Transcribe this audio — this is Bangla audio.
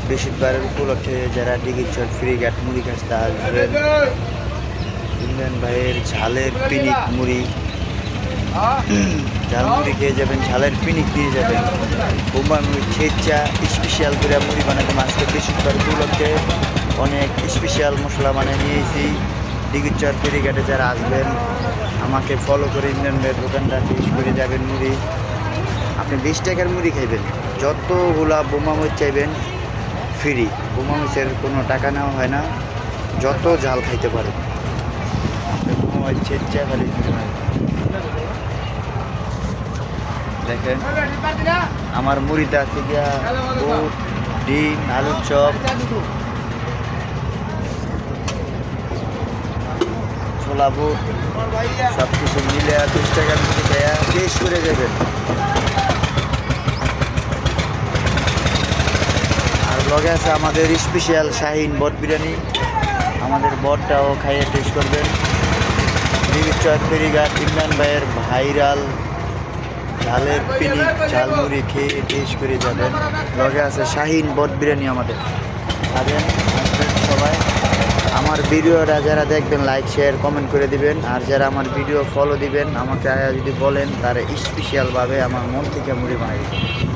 বৃহস্পতিবারের উপলক্ষে যারা ডিগিরচর ফেরিঘাট মুড়ি খাস্তা আসবেন, ইমরান ভাইয়ের ঝালের পিনিক মুড়ি, ঝাল মুড়ি খেয়ে যাবেন, ঝালের পিনিক দিয়ে যাবেন। বোম্বা মুড়ি ছেঁচা স্পেশাল করে মুড়ি বানাতে আজকে বৃহস্পতিবার উপলক্ষে অনেক স্পেশাল মশলা বানিয়ে নিয়েছি। ডিগিরচর ফেরিঘাটে যারা আসবেন আমাকে ফলো করে ইমরান ভাইয়ের দোকানটা টেস্ট করে যাবেন। মুড়ি আপনি 20 টাকার মুড়ি খাইবেন, যতগুলা বোমা মরিচ চাইবেন ফ্রি। বোমা মরিচের কোনো টাকা নেওয়া হয় না, যত ঝাল খাইতে পারেন। বোমা মরিচ ছেঁচা খালি দেখেন আমার মুড়িতে আছে গিয়া বুট, ডিম, আলুর চপ, ছোলা বুট সব কিছু মিলে 20 টাকার মুড়ি খাইয়া টেস্ট করে যাবেন। আর লগে আছে আমাদের স্পেশাল শাহিন বট বিরিয়ানি, আমাদের বটটাও খাইয়ে টেস্ট করবেন। ডিগিরচর ফেরিঘাট ইমরান ভাইয়ের ভাইরাল ঝালের পিনিক ঝালমুড়ি খেয়ে টেস্ট করে যাবেন। লগে আছে শাহিন বট বিরিয়ানি আমাদের খাবেন। আসবেন সবাই। আমার ভিডিওটা যারা দেখবেন লাইক শেয়ার কমেন্ট করে দিবেন, আর যারা আমার ভিডিও ফলো দিবেন আমাকে যদি বলেন তারা স্পেশালভাবে আমার মন থেকে মুড়ি বানাই দিবেন।